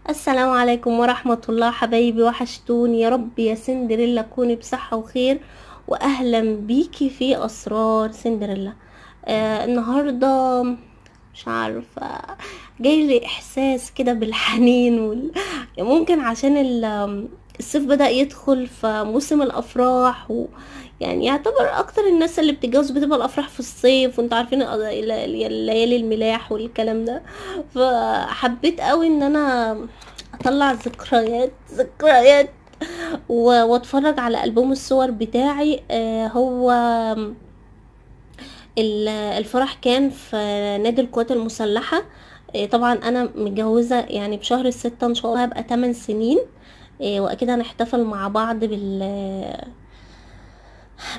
السلام عليكم ورحمة الله حبايبي، وحشتوني يا رب يا سندريلا، كوني بصحة وخير. وأهلا بيكي في أسرار سندريلا. النهاردة مش عارفة، جاي لي إحساس كده بالحنين ممكن عشان الصيف بدأ يدخل في موسم الأفراح يعني يعتبر أكتر الناس اللي بتتجوز بتبقى الأفراح في الصيف، وانتوا عارفين ليالي الملاح والكلام ده. فحبيت قوي ان انا اطلع ذكريات واتفرج على ألبوم الصور بتاعي. هو الفرح كان في نادي القوات المسلحة. طبعا انا متجوزة يعني بشهر الستة ان شاء الله هبقى 8 سنين. واكيد هنحتفل مع بعض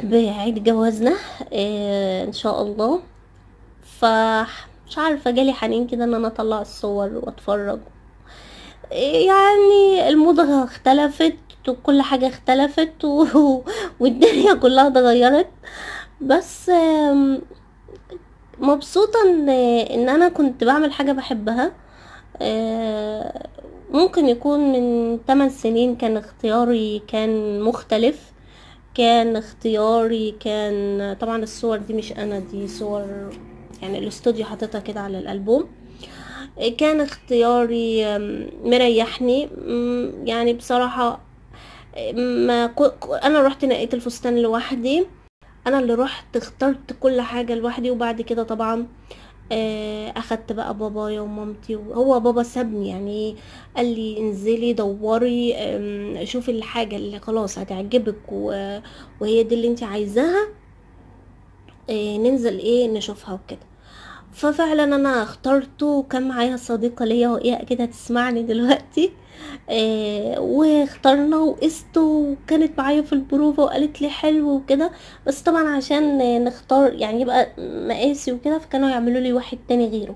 بعيد جوازنا ان شاء الله. مش عارفة، جالي حنين كده ان انا اطلع الصور واتفرج. يعني الموضة اختلفت وكل حاجة اختلفت والدنيا كلها اتغيرت. بس مبسوطة ان انا كنت بعمل حاجة بحبها. ممكن يكون من 8 سنين كان اختياري كان مختلف. كان اختياري كان طبعا الصور دي مش انا، دي صور يعني الاستوديو حاططها كده على الالبوم. كان اختياري مريحني. يعني بصراحة ما انا رحت نقيت الفستان لوحدي. انا اللي رحت اخترت كل حاجة لوحدي، وبعد كده طبعا اخدت بقى بابايا ومامتي، وهو بابا سابني يعني قال لي انزلي دوري، شوفي الحاجة اللي خلاص هتعجبك وهي دي اللي انت عايزاها. ننزل نشوفها وكده. ففعلا انا اخترته، وكان معايا صديقة ليا وهي اكيد هتسمعني دلوقتي. واخترنا وقسته، وكانت معايا في البروفة وقالت لي حلو وكده. بس طبعا عشان نختار يعني يبقى مقاسي وكده، فكانوا يعملوا لي واحد تاني غيره.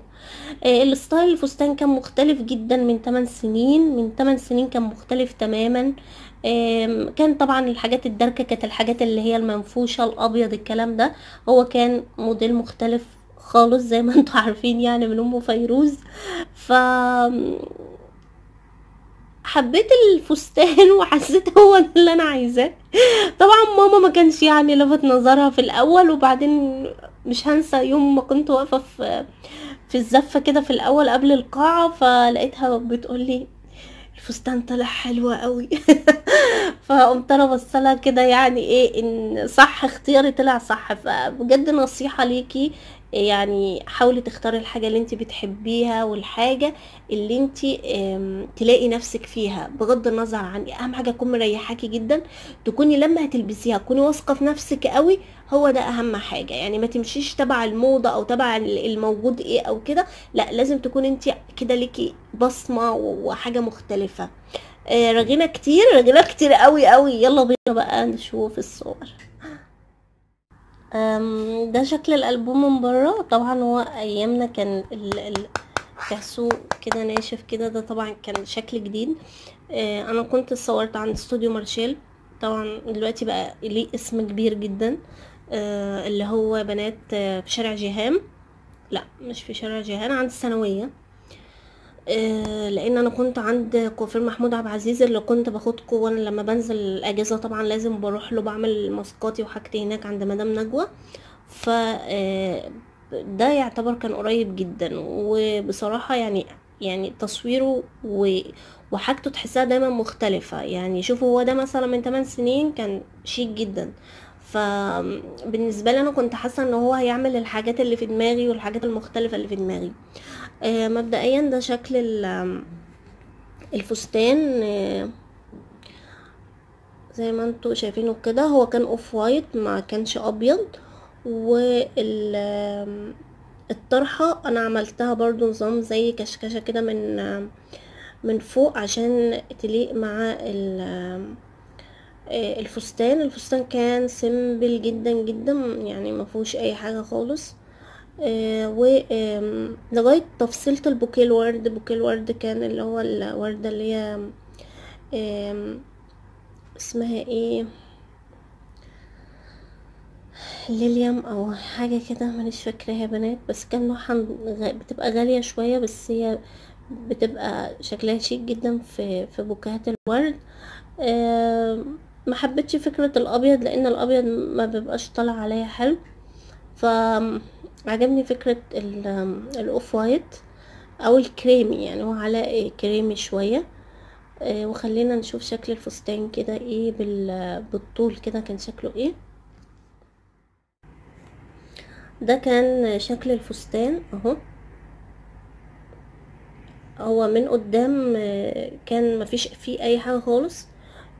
الستايل الفستان كان مختلف جدا من 8 سنين. من 8 سنين كان مختلف تماما. كان طبعا الحاجات الداركة كانت الحاجات اللي هي المنفوشة الابيض الكلام ده. هو كان موديل مختلف خالص زي ما انتوا عارفين يعني من ام فيروز. ف حبيت الفستان وحسيت هو ده اللي انا عايزاه. طبعا ماما ما كانش يعني لفت نظرها في الاول، وبعدين مش هنسى يوم ما كنت واقفه في الزفه كده في الاول قبل القاعه، فلقيتها بتقولي الفستان طلع حلو قوي. فقمت انا بصلها كده يعني ان صح اختياري طلع صح. فبجد نصيحة ليكي، يعني حاولي تختاري الحاجة اللي انت بتحبيها والحاجة اللي انت تلاقي نفسك فيها، بغض النظر عن اهم حاجة تكون مريحاكي جدا. تكوني لما هتلبسيها تكوني واثقة في نفسك قوي. هو ده اهم حاجة، يعني ما تمشيش تبع الموضة او تبع الموجود او كده. لا، لازم تكون انت كده ليكي بصمة وحاجة مختلفة. رغينا كتير قوي قوي. يلا بينا بقى نشوف الصور. ده شكل الألبوم من بره. طبعا هو أيامنا كان تحسوه كده ناشف كده. ده طبعا كان شكل جديد. أنا كنت صورت عند استوديو مارشيل. طبعا دلوقتي بقى ليه اسم كبير جدا، اللي هو بنات في شارع جيهان. لا، مش في شارع جيهان، عند الثانوية. لان انا كنت عند كوافير محمود عبد العزيز اللي كنت باخدكم، وانا لما بنزل الاجازه طبعا لازم بروح له، بعمل ماسكاتي وحاجتي هناك عند مدام نجوى. ف ده يعتبر كان قريب جدا، وبصراحه يعني تصويره وحاجته تحسها دايما مختلفه. يعني شوفوا هو ده مثلا من 8 سنين كان شيك جدا. فبالنسبه لي انا كنت حاسه ان هو هيعمل الحاجات اللي في دماغي والحاجات المختلفه اللي في دماغي. مبدئيا ده شكل الفستان. زي ما انتوا شايفينه كده، هو كان اوف وايت ما كانش ابيض. الطرحة انا عملتها برضو نظام زي كشكشة كده من فوق عشان تليق مع الفستان كان سيمبل جدا جدا، يعني ما فيهوش اي حاجة خالص. ولغاية تفصيلة البوكيه الورد. بوكيه الورد كان اللي هو الوردة اللي هي آم، اسمها ايه، ليليام او حاجة كده، مانيش فاكرة يا بنات. بس كان نوعها بتبقى غالية شوية، بس هي بتبقى شكلها شيك جدا في بوكيهات الورد. ما حبيتش فكرة الابيض لان الابيض ما بيبقاش طالع عليا حلو، فعجبني فكرة الاوف وايت او الكريمي، يعني هو علاء كريمي شوية. وخلينا نشوف شكل الفستان كده ايه بالطول كده كان شكله ايه. ده كان شكل الفستان اهو. هو من قدام كان مفيش فيه اي حاجة خالص.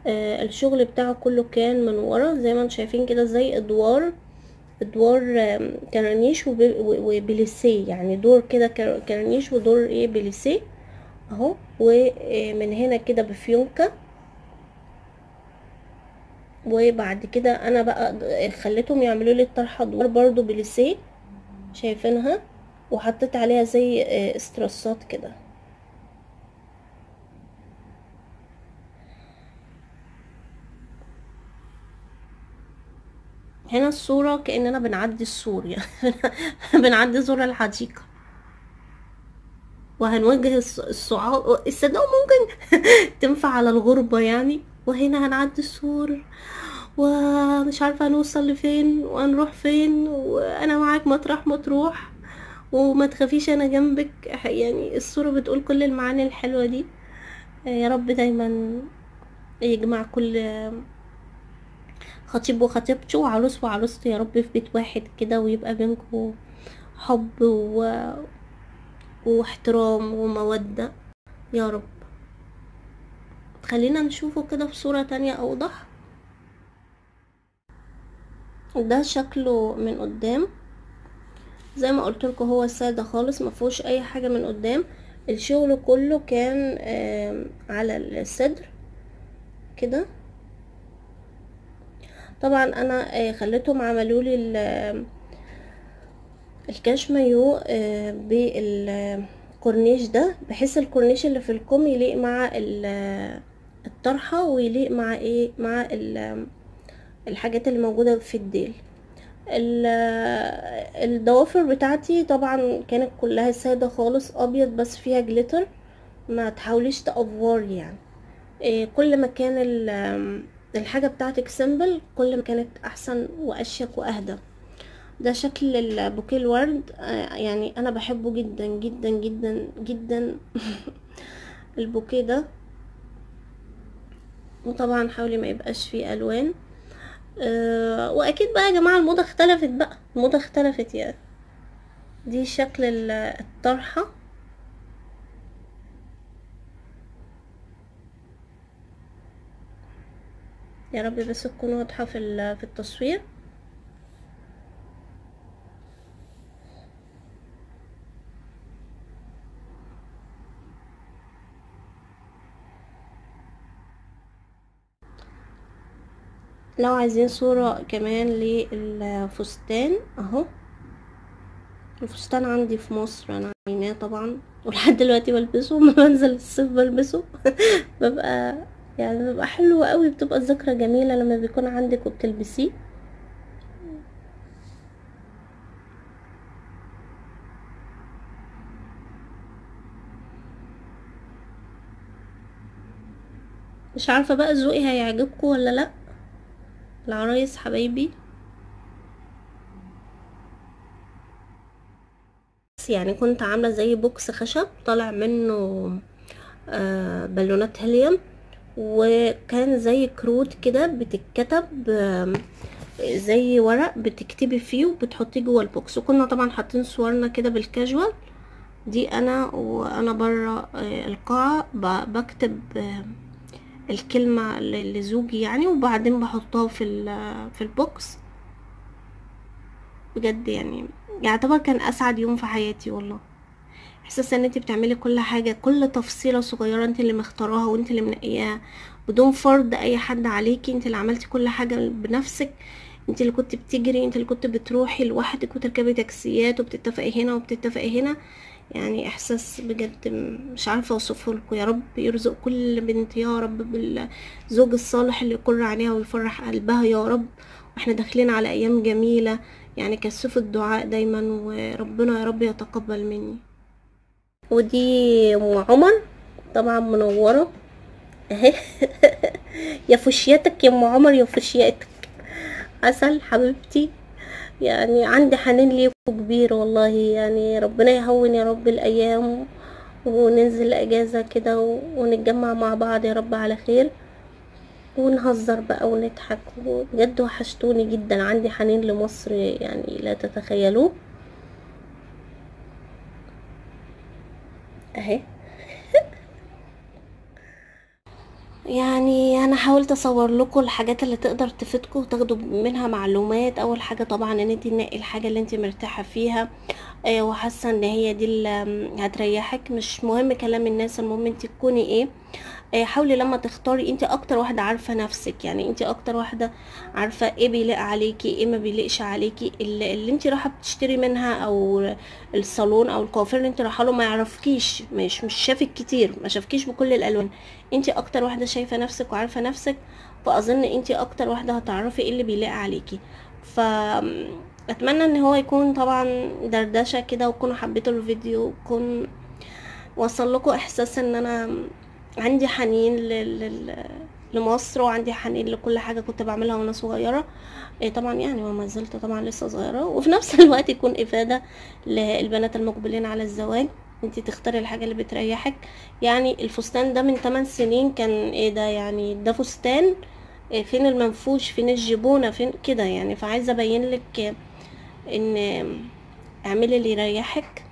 الشغل بتاعه كله كان من ورا زي ما انتم شايفين كده، زي ادوار كرانيش وبليسيه، يعني دور كده كرانيش ودور ايه بليسيه اهو. ومن هنا كده بفيونكة. وبعد كده انا بقى خليتهم يعملوا لي الطرحه ادوار برضو بليسيه، شايفينها، وحطيت عليها زي استرسات كده. هنا الصورة كأننا بنعدي السور يعني بنعدي سور الحديقة، وهنواجه الصعاب، الصدق ممكن تنفع على الغربة يعني. وهنا هنعدي السور ومش عارفة هنوصل لفين وهنروح فين، وانا معاك مطرح ما تروح وما تخافيش انا جنبك. يعني الصورة بتقول كل المعاني الحلوة دي. يا رب دايما يجمع كل خطيب وخطيبته وعروس وعروسته يا رب في بيت واحد كده، ويبقى بينكم حب واحترام ومودة يا رب. خلينا نشوفه كده في صورة تانية اوضح. ده شكله من قدام زي ما قلت لكم، هو سادة خالص ما فيهوش اي حاجة من قدام. الشغل كله كان على الصدر كده. طبعا انا خليتهم عملوا لي الكاش مايو بالكورنيش ده، بحيث الكورنيش اللي في الكم يليق مع الطرحة، ويليق مع ايه مع الحاجات اللي موجودة في الديل. الضوافر بتاعتي طبعا كانت كلها سادة خالص ابيض بس فيها جليتر، ما تحاوليش تأفوري يعني. كل ما كان الحاجة بتاعتك سيمبل كل ما كانت احسن واشيك واهدى. ده شكل البوكيه الورد. يعني انا بحبه جدا جدا جدا جدا البوكيه ده. وطبعا حاولي ما يبقاش فيه الوان. واكيد بقى يا جماعه الموضه اختلفت، بقى الموضه اختلفت يعني. دي شكل الطرحه. يا رب بس تكون واضحه في التصوير. لو عايزين صورة كمان للفستان اهو. الفستان عندي في مصر انا عيناه طبعا، ولحد دلوقتي بلبسه لما بنزل الصيف بلبسه ببقى يعني ببقى حلو قوي، بتبقى ذكرى جميلة لما بيكون عندك وبتلبسيه. مش عارفة بقى ذوقي هيعجبكم ولا لا العرايس حبايبي. بس يعني كنت عاملة زي بوكس خشب طالع منه بالونات هيليوم، وكان زي كروت كده بتتكتب زي ورق بتكتبي فيه وبتحطيه جوه البوكس. وكنا طبعا حاطين صورنا كده بالكاجوال. دي انا وانا بره القاعة بكتب الكلمة لزوجي يعني، وبعدين بحطها في البوكس. بجد يعني يعتبر كان اسعد يوم في حياتي والله. احساس ان انت بتعملي كل حاجة، كل تفصيلة صغيرة انت اللي مختاراها وانت اللي منقياها بدون فرض اي حد عليكي. انت اللي عملتي كل حاجة بنفسك، انت اللي كنت بتجري، انت اللي كنت بتروحي لوحدك وتركبي تاكسيات وبتتفقي هنا وبتتفقي هنا. يعني احساس بجد مش عارفه اوصفه لكم. يا رب يرزق كل بنت يا رب بالزوج الصالح اللي يقر عليها ويفرح قلبها يا رب. واحنا داخلين على ايام جميله يعني، كثفوا الدعاء دايما وربنا يا رب يتقبل مني. ودي ام عمر طبعا منوره اهي. يا فشيتك يا ام عمر، يا فشيتك، عسل حبيبتي. يعني عندي حنين ليكوا كبير والله، يعني ربنا يهون يا رب الايام وننزل اجازة كده ونتجمع مع بعض يا رب على خير، ونهزر بقى ونضحك. بجد وحشتوني جدا، عندي حنين لمصر يعني لا تتخيلوه اهي. يعني انا حاولت اصور لكم الحاجات اللي تقدر تفيدكم وتاخدوا منها معلومات. اول حاجه طبعا ان انت تنقي الحاجه اللي انت مرتاحه فيها وحاسه ان هي دي اللي هتريحك. مش مهم كلام الناس، المهم انت تكوني ايه. حاولي لما تختاري انت اكتر واحده عارفه نفسك، يعني انت اكتر واحده عارفه ايه بيليق عليكي ايه ما بيليقش عليكي. اللي انت رايحه بتشتري منها او الصالون او الكوافير اللي انت رايحه له ما يعرفكيش، مش شافك كتير، ما شافكيش بكل الالوان. انت اكتر واحده شايفه نفسك وعارفه نفسك، فاظن انت اكتر واحده هتعرفي ايه اللي بيليق عليكي. ف اتمنى ان هو يكون طبعا دردشه كده، وتكونوا حبيتوا الفيديو، ويكون وصل لكم احساس ان انا عندي حنين لمصر، وعندي حنين لكل حاجه كنت بعملها وانا صغيره. طبعا يعني وما زلت طبعا لسه صغيره، وفي نفس الوقت يكون افاده للبنات المقبلين على الزواج. انتي تختاري الحاجه اللي بتريحك. يعني الفستان ده من 8 سنين كان ايه ده، يعني ده فستان فين المنفوش، فين الجبونه، فين كده يعني. فعايزه ابين لك ان اعملي اللي يريحك،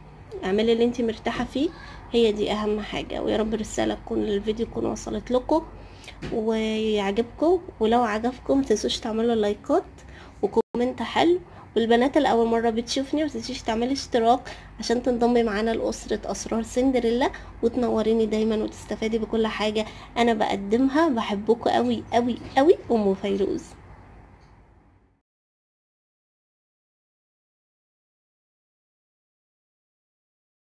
اعملي اللي انتي مرتاحه فيه، هي دي اهم حاجه. ويا رب الرساله تكون الفيديو يكون وصلت لكم ويعجبكم. ولو عجبكم متنسوش تعملوا لايكات وكومنت حلو. والبنات اللي اول مره بتشوفني متنسيش تعملي اشتراك عشان تنضمي معانا لاسره اسرار سندريلا، وتنوريني دايما وتستفادي بكل حاجه انا بقدمها. بحبكم قوي قوي قوي. ام فيروز.